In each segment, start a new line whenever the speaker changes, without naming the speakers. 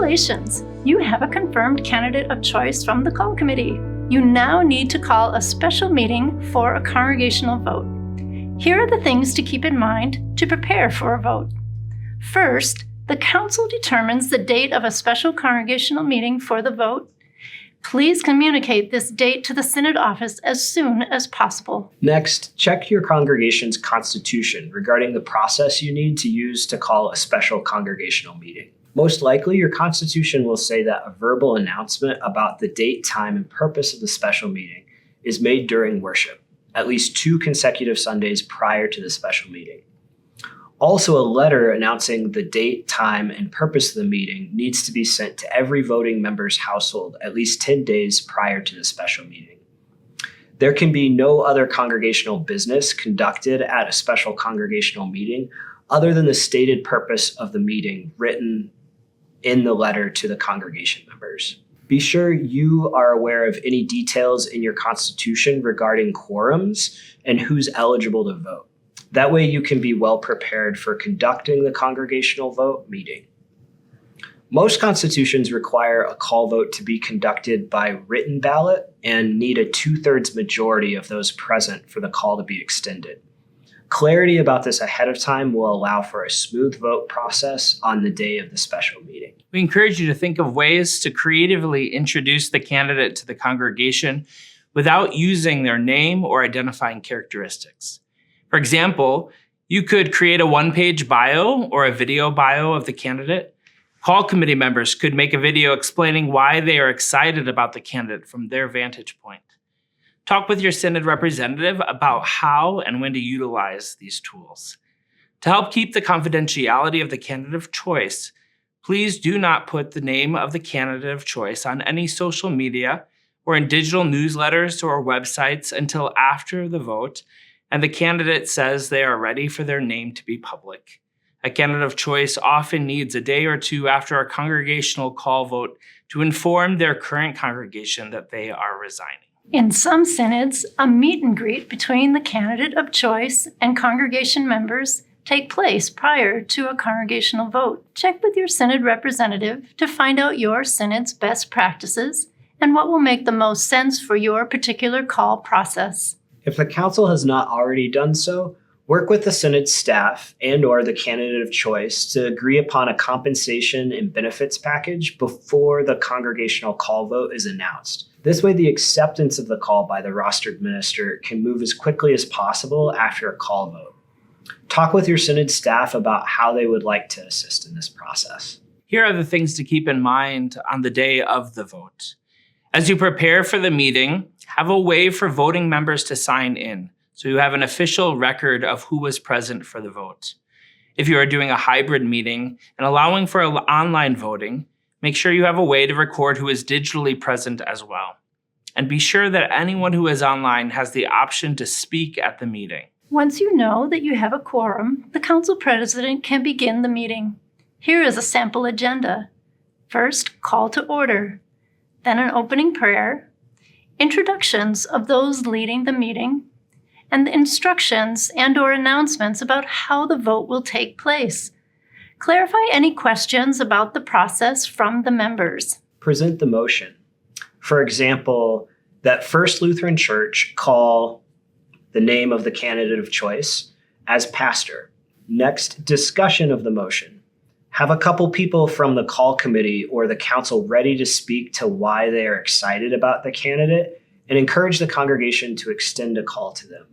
Congratulations! You have a confirmed candidate of choice from the call committee. You now need to call a special meeting for a congregational vote. Here are the things to keep in mind to prepare for a vote. First, the council determines the date of a special congregational meeting for the vote. Please communicate this date to the synod office as soon as possible.
Next, check your congregation's constitution regarding the process you need to use to call a special congregational meeting. Most likely, your constitution will say that a verbal announcement about the date, time, and purpose of the special meeting is made during worship, at least 2 consecutive Sundays prior to the special meeting. Also, a letter announcing the date, time, and purpose of the meeting needs to be sent to every voting member's household at least 10 days prior to the special meeting. There can be no other congregational business conducted at a special congregational meeting other than the stated purpose of the meeting written in the letter to the congregation members. Be sure you are aware of any details in your constitution regarding quorums and who's eligible to vote. That way you can be well prepared for conducting the congregational vote meeting. Most constitutions require a call vote to be conducted by written ballot and need a 2/3 majority of those present for the call to be extended. Clarity about this ahead of time will allow for a smooth vote process on the day of the special meeting.
We encourage you to think of ways to creatively introduce the candidate to the congregation without using their name or identifying characteristics. For example, you could create a 1-page bio or a video bio of the candidate. Call committee members could make a video explaining why they are excited about the candidate from their vantage point. Talk with your synod representative about how and when to utilize these tools. To help keep the confidentiality of the candidate of choice, please do not put the name of the candidate of choice on any social media or in digital newsletters or websites until after the vote and the candidate says they are ready for their name to be public. A candidate of choice often needs a day or 2 after a congregational call vote to inform their current congregation that they are resigning.
In some synods, a meet and greet between the candidate of choice and congregation members take place prior to a congregational vote. Check with your synod representative to find out your synod's best practices and what will make the most sense for your particular call process.
If the council has not already done so, work with the synod staff and/or the candidate of choice to agree upon a compensation and benefits package before the congregational call vote is announced. This way, the acceptance of the call by the rostered minister can move as quickly as possible after a call vote. Talk with your synod staff about how they would like to assist in this process.
Here are the things to keep in mind on the day of the vote. As you prepare for the meeting, have a way for voting members to sign in, so you have an official record of who was present for the vote. If you are doing a hybrid meeting and allowing for online voting, make sure you have a way to record who is digitally present as well. And be sure that anyone who is online has the option to speak at the meeting.
Once you know that you have a quorum, the council president can begin the meeting. Here is a sample agenda. First, call to order, then an opening prayer, introductions of those leading the meeting, and the instructions and/or announcements about how the vote will take place. Clarify any questions about the process from the members.
Present the motion. For example, that First Lutheran Church call the name of the candidate of choice as pastor. Next, discussion of the motion. Have a couple people from the call committee or the council ready to speak to why they are excited about the candidate and encourage the congregation to extend a call to them.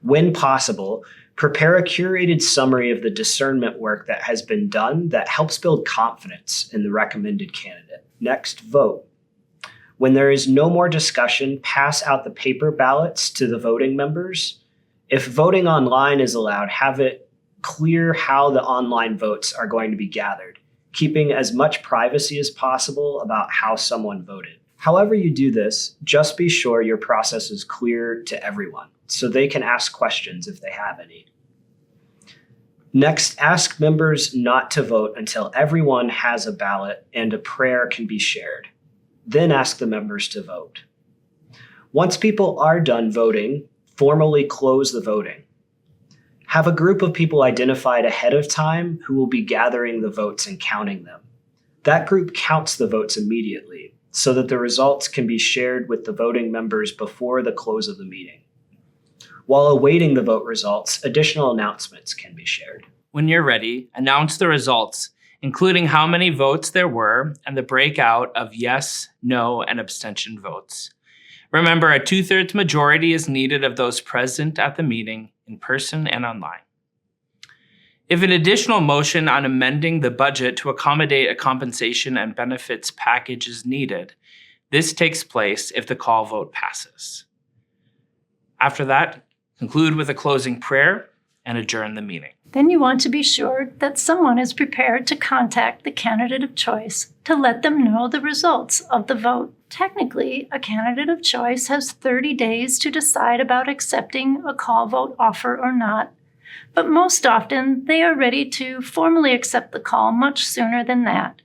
When possible, prepare a curated summary of the discernment work that has been done that helps build confidence in the recommended candidate. Next, vote. When there is no more discussion, pass out the paper ballots to the voting members. If voting online is allowed, have it clear how the online votes are going to be gathered, keeping as much privacy as possible about how someone voted. However you do this, just be sure your process is clear to everyone so they can ask questions if they have any. Next, ask members not to vote until everyone has a ballot and a prayer can be shared. Then ask the members to vote. Once people are done voting, formally close the voting. Have a group of people identified ahead of time who will be gathering the votes and counting them. That group counts the votes immediately so that the results can be shared with the voting members before the close of the meeting. While awaiting the vote results, additional announcements can be shared.
When you're ready, announce the results, including how many votes there were and the breakout of yes, no, and abstention votes. Remember, a 2/3 majority is needed of those present at the meeting, in person and online. If an additional motion on amending the budget to accommodate a compensation and benefits package is needed, this takes place if the call vote passes. After that, conclude with a closing prayer and adjourn the meeting.
Then you want to be sure that someone is prepared to contact the candidate of choice to let them know the results of the vote. Technically, a candidate of choice has 30 days to decide about accepting a call vote offer or not, but most often they are ready to formally accept the call much sooner than that.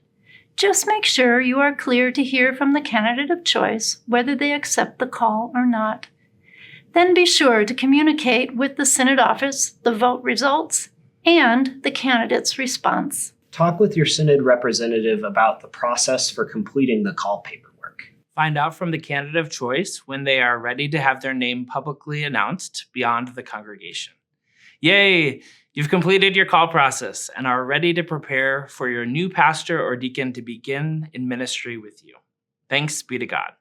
Just make sure you are clear to hear from the candidate of choice whether they accept the call or not. Then be sure to communicate with the Synod office the vote results and the candidate's response.
Talk with your Synod representative about the process for completing the call paperwork.
Find out from the candidate of choice when they are ready to have their name publicly announced beyond the congregation. Yay! You've completed your call process and are ready to prepare for your new pastor or deacon to begin in ministry with you. Thanks be to God.